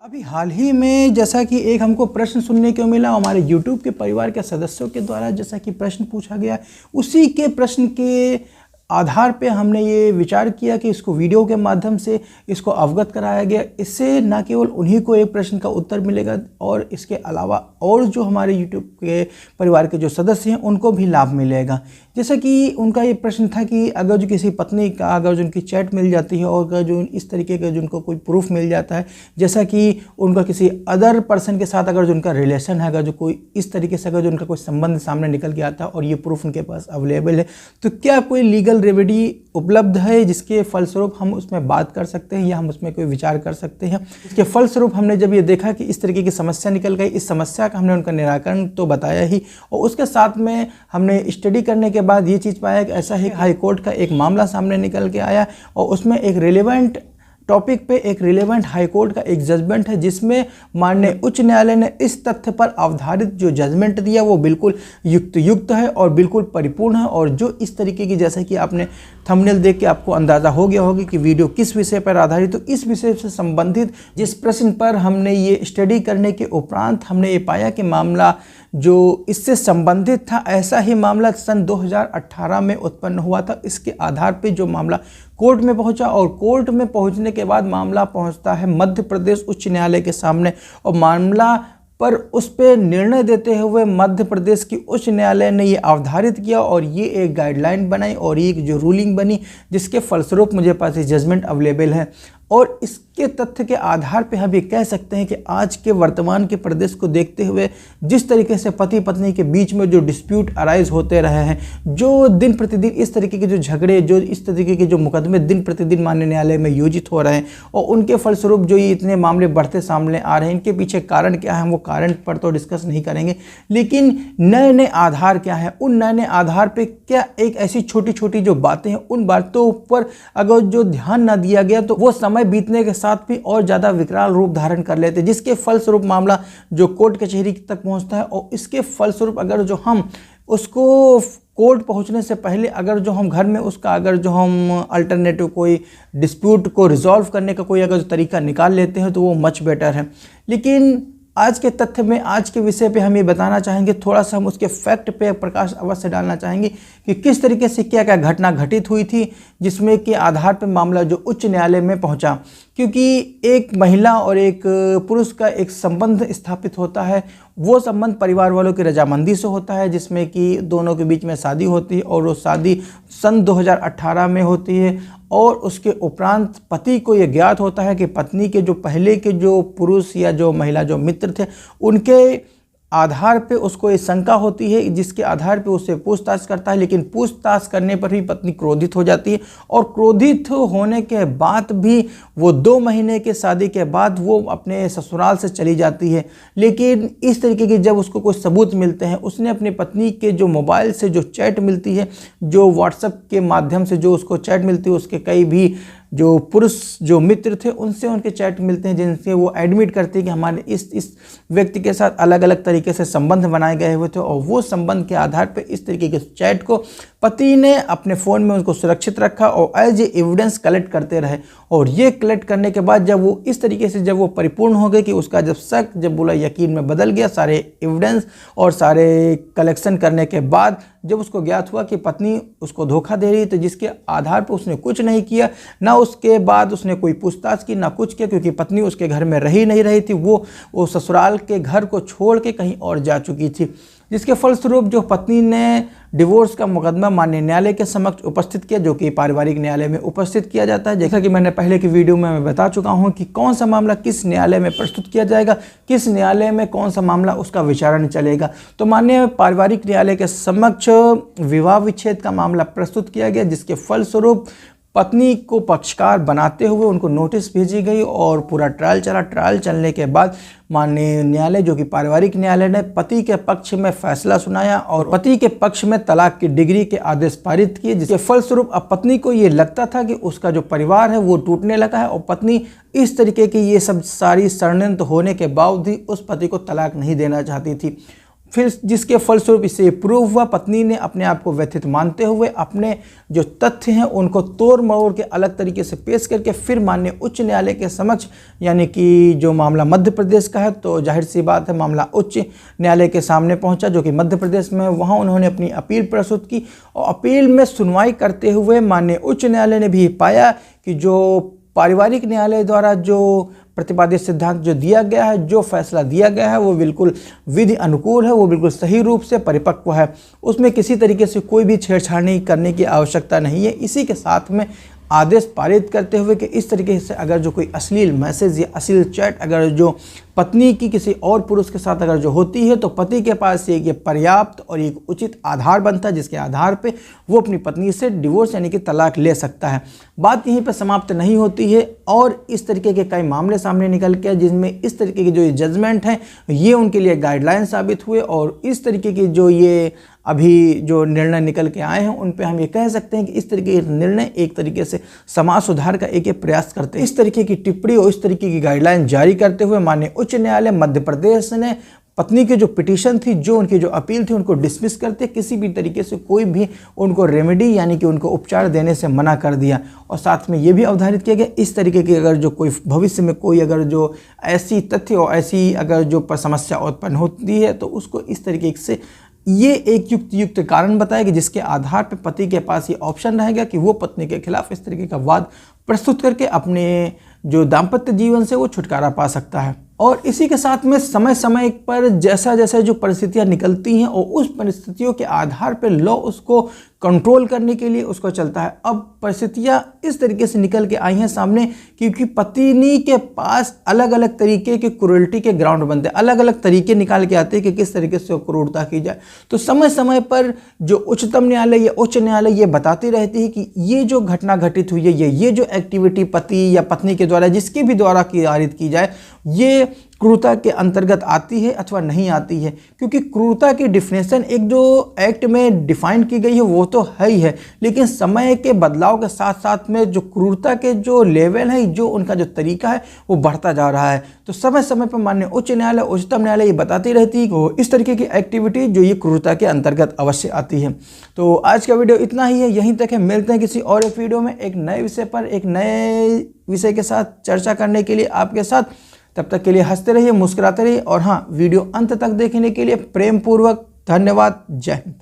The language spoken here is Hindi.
अभी हाल ही में जैसा कि एक हमको प्रश्न सुनने को मिला हमारे YouTube के परिवार के सदस्यों के द्वारा, जैसा कि प्रश्न पूछा गया, उसी के प्रश्न के आधार पे हमने ये विचार किया कि इसको वीडियो के माध्यम से इसको अवगत कराया गया। इससे न केवल उन्हीं को एक प्रश्न का उत्तर मिलेगा और इसके अलावा और जो हमारे YouTube के परिवार के जो सदस्य हैं उनको भी लाभ मिलेगा। जैसा कि उनका ये प्रश्न था कि अगर जो किसी पत्नी का अगर जो उनकी चैट मिल जाती है और अगर जो इस तरीके का जो उनको कोई प्रूफ मिल जाता है, जैसा कि उनका किसी अदर पर्सन के साथ अगर जो उनका रिलेशन है, अगर जो कोई इस तरीके से अगर जो उनका कोई संबंध सामने निकल के आता है और ये प्रूफ उनके पास अवेलेबल है, तो क्या कोई लीगल रेमेडी उपलब्ध है जिसके फलस्वरूप हम उसमें बात कर सकते हैं या हम उसमें कोई विचार कर सकते हैं। इसके फलस्वरूप हमने जब ये देखा कि इस तरीके की समस्या निकल गई, इस समस्या का हमने उनका निराकरण तो बताया ही, और उसके साथ में हमने स्टडी करने के बाद ये चीज़ पाया कि ऐसा ही हाई कोर्ट का एक मामला सामने निकल के आया और उसमें एक रिलेवेंट टॉपिक पे एक रिलेवेंट हाई कोर्ट का एक जजमेंट है, जिसमें माननीय उच्च न्यायालय ने इस तथ्य पर आधारित जो जजमेंट दिया वो बिल्कुल युक्त है और बिल्कुल परिपूर्ण है। और जो इस तरीके की, जैसे कि आपने थंबनेल देख के आपको अंदाज़ा हो गया होगा कि वीडियो किस विषय पर आधारित, तो इस विषय से संबंधित जिस प्रश्न पर हमने ये स्टडी करने के उपरांत हमने ये पाया कि मामला जो इससे संबंधित था, ऐसा ही मामला सन 2018 में उत्पन्न हुआ था। इसके आधार पे जो मामला कोर्ट में पहुंचा और कोर्ट में पहुंचने के बाद मामला पहुंचता है मध्य प्रदेश उच्च न्यायालय के सामने, और मामला पर उस पर निर्णय देते हुए मध्य प्रदेश की उच्च न्यायालय ने ये अवधारित किया और ये एक गाइडलाइन बनाई और ये एक जो रूलिंग बनी, जिसके फलस्वरूप मुझे पास ये जजमेंट अवेलेबल है। और इसके तथ्य के आधार पे हम ये कह सकते हैं कि आज के वर्तमान के प्रदेश को देखते हुए जिस तरीके से पति पत्नी के बीच में जो डिस्प्यूट अराइज होते रहे हैं, जो दिन प्रतिदिन इस तरीके के जो झगड़े, जो इस तरीके के जो मुकदमे दिन प्रतिदिन माननीय न्यायालय में योजित हो रहे हैं और उनके फलस्वरूप जो ये इतने मामले बढ़ते सामने आ रहे हैं, इनके पीछे कारण क्या है, वो कारण पर तो डिस्कस नहीं करेंगे, लेकिन नए नए आधार क्या है, उन नए नए आधार पर क्या एक ऐसी छोटी छोटी जो बातें हैं, उन बातों पर अगर जो ध्यान ना दिया गया तो वो समय बीतने के साथ भी और ज़्यादा विकराल रूप धारण कर लेते, जिसके फलस्वरूप मामला जो कोर्ट कचहरी तक पहुंचता है। और इसके फलस्वरूप अगर जो हम उसको कोर्ट पहुंचने से पहले अगर जो हम घर में उसका अगर जो हम अल्टरनेटिव कोई डिस्प्यूट को रिजॉल्व करने का कोई अगर जो तरीका निकाल लेते हैं तो वो मच बेटर है। लेकिन आज के तथ्य में, आज के विषय पे हम ये बताना चाहेंगे, थोड़ा सा हम उसके फैक्ट पे प्रकाश अवश्य डालना चाहेंगे कि किस तरीके से क्या क्या घटना घटित हुई थी जिसमें के आधार पर मामला जो उच्च न्यायालय में पहुंचा। क्योंकि एक महिला और एक पुरुष का एक संबंध स्थापित होता है, वो संबंध परिवार वालों की रजामंदी से होता है, जिसमें कि दोनों के बीच में शादी होती है और वो शादी सन 2018 में होती है। और उसके उपरांत पति को ये ज्ञात होता है कि पत्नी के जो पहले के जो पुरुष या जो महिला जो मित्र थे, उनके आधार पे उसको ये शंका होती है, जिसके आधार पे उससे पूछताछ करता है। लेकिन पूछताछ करने पर भी पत्नी क्रोधित हो जाती है और क्रोधित होने के बाद भी वो 2 महीने के शादी के बाद वो अपने ससुराल से चली जाती है। लेकिन इस तरीके की जब उसको कोई सबूत मिलते हैं, उसने अपनी पत्नी के जो मोबाइल से जो चैट मिलती है, जो व्हाट्सएप के माध्यम से जो उसको चैट मिलती है, उसके कई भी जो पुरुष जो मित्र थे उनसे उनके चैट मिलते हैं, जिनसे वो एडमिट करते हैं कि हमारे इस व्यक्ति के साथ अलग अलग तरीके से संबंध बनाए गए हुए थे। और वो संबंध के आधार पर इस तरीके के चैट को पति ने अपने फ़ोन में उसको सुरक्षित रखा और एज ए एविडेंस कलेक्ट करते रहे। और ये कलेक्ट करने के बाद जब वो इस तरीके से जब वो परिपूर्ण हो गए कि उसका जब शक जब बोला यकीन में बदल गया, सारे एविडेंस और सारे कलेक्शन करने के बाद जब उसको ज्ञात हुआ कि पत्नी उसको धोखा दे रही है, तो जिसके आधार पर उसने कुछ नहीं किया, ना उसके बाद उसने कोई पूछताछ की, ना कुछ किया, क्योंकि पत्नी उसके घर में रही नहीं रही थी, वो ससुराल के घर को छोड़ के कहीं और जा चुकी थी। जिसके फलस्वरूप जो पत्नी ने डिवोर्स का मुकदमा माननीय न्यायालय के समक्ष उपस्थित किया, जो कि पारिवारिक न्यायालय में उपस्थित किया जाता है। जैसा कि मैंने पहले की वीडियो में मैं बता चुका हूं कि कौन सा मामला किस न्यायालय में प्रस्तुत किया जाएगा, किस न्यायालय में कौन सा मामला उसका विचारण चलेगा। तो माननीय पारिवारिक न्यायालय के समक्ष विवाह विच्छेद का मामला प्रस्तुत किया गया, जिसके फलस्वरूप पत्नी को पक्षकार बनाते हुए उनको नोटिस भेजी गई और पूरा ट्रायल चला। ट्रायल चलने के बाद माननीय न्यायालय जो कि पारिवारिक न्यायालय ने पति के पक्ष में फैसला सुनाया और पति के पक्ष में तलाक की डिग्री के आदेश पारित किए, जिसके फलस्वरूप अब पत्नी को ये लगता था कि उसका जो परिवार है वो टूटने लगा है। और पत्नी इस तरीके की ये सब सारी षड्यंत्र होने के बावजूद भी उस पति को तलाक नहीं देना चाहती थी। फिर जिसके फलस्वरूप इससे प्रूव हुआ, पत्नी ने अपने आप को व्यथित मानते हुए अपने जो तथ्य हैं उनको तोड़ मरोड़ के अलग तरीके से पेश करके फिर माननीय उच्च न्यायालय के समक्ष, यानी कि जो मामला मध्य प्रदेश का है तो जाहिर सी बात है मामला उच्च न्यायालय के सामने पहुंचा जो कि मध्य प्रदेश में, वहां उन्होंने अपनी अपील प्रस्तुत की और अपील में सुनवाई करते हुए माननीय उच्च न्यायालय ने भी पाया कि जो पारिवारिक न्यायालय द्वारा जो प्रतिपादित सिद्धांत जो दिया गया है, जो फैसला दिया गया है वो बिल्कुल विधि अनुकूल है, वो बिल्कुल सही रूप से परिपक्व है, उसमें किसी तरीके से कोई भी छेड़छाड़ नहीं करने की आवश्यकता नहीं है। इसी के साथ में आदेश पारित करते हुए कि इस तरीके से अगर जो कोई अश्लील मैसेज या अश्लील चैट अगर जो पत्नी की किसी और पुरुष के साथ अगर जो होती है तो पति के पास एक ये पर्याप्त और एक उचित आधार बनता है जिसके आधार पे वो अपनी पत्नी से डिवोर्स यानी कि तलाक ले सकता है। बात यहीं पर समाप्त नहीं होती है और इस तरीके के कई मामले सामने निकल के जिसमें इस तरीके के जो ये जजमेंट हैं ये उनके लिए गाइडलाइन साबित हुए और इस तरीके की जो ये अभी जो निर्णय निकल के आए हैं उन पे हम ये कह सकते हैं कि इस तरीके के निर्णय एक तरीके से समाज सुधार का एक प्रयास करते हैं। इस तरीके की टिप्पणी और इस तरीके की गाइडलाइन जारी करते हुए माननीय उच्च न्यायालय मध्य प्रदेश ने पत्नी की जो पिटीशन थी, जो उनकी जो अपील थी, उनको डिसमिस करते किसी भी तरीके से कोई भी उनको रेमेडी यानी कि उनको उपचार देने से मना कर दिया। और साथ में ये भी अवधारित किया गया इस तरीके की अगर जो कोई भविष्य में कोई अगर जो ऐसी तथ्य और ऐसी अगर जो समस्या उत्पन्न होती है तो उसको इस तरीके से ये एक युक्त कारण बताया कि जिसके आधार पर पति के पास ये ऑप्शन रहेगा कि वो पत्नी के खिलाफ इस तरीके का वाद प्रस्तुत करके अपने जो दाम्पत्य जीवन से वो छुटकारा पा सकता है। और इसी के साथ में समय समय पर जैसा जैसा जो परिस्थितियां निकलती हैं और उस परिस्थितियों के आधार पर लॉ उसको कंट्रोल करने के लिए उसको चलता है। अब परिस्थितियां इस तरीके से निकल के आई हैं सामने क्योंकि पत्नी के पास अलग अलग तरीके के क्रूरल्टी के ग्राउंड बनते हैं, अलग अलग तरीके निकाल के आते हैं कि किस तरीके से क्रूरता की जाए। तो समय समय पर जो उच्चतम न्यायालय या उच्च न्यायालय ये बताती रहती है कि ये जो घटना घटित हुई है, ये जो एक्टिविटी पति या पत्नी के द्वारा जिसके भी द्वारा पारित की जाए ये क्रूरता के अंतर्गत आती है अथवा नहीं आती है। क्योंकि क्रूरता की डिफिनेशन एक जो एक्ट में डिफाइन की गई है वो तो है ही है, लेकिन समय के बदलाव के साथ साथ में जो क्रूरता के जो लेवल है, जो उनका जो तरीका है वो बढ़ता जा रहा है। तो समय समय पर माननीय उच्च न्यायालय उच्चतम न्यायालय ये बताती रहती है कि इस तरीके की एक्टिविटी जो ये क्रूरता के अंतर्गत अवश्य आती है। तो आज का वीडियो इतना ही है, यहीं तक है। मिलते हैं किसी और एक वीडियो में एक नए विषय पर, एक नए विषय के साथ चर्चा करने के लिए आपके साथ। तब तक के लिए हंसते रहिए, मुस्कुराते रहिए और हाँ, वीडियो अंत तक देखने के लिए प्रेम पूर्वक धन्यवाद। जय हिंद।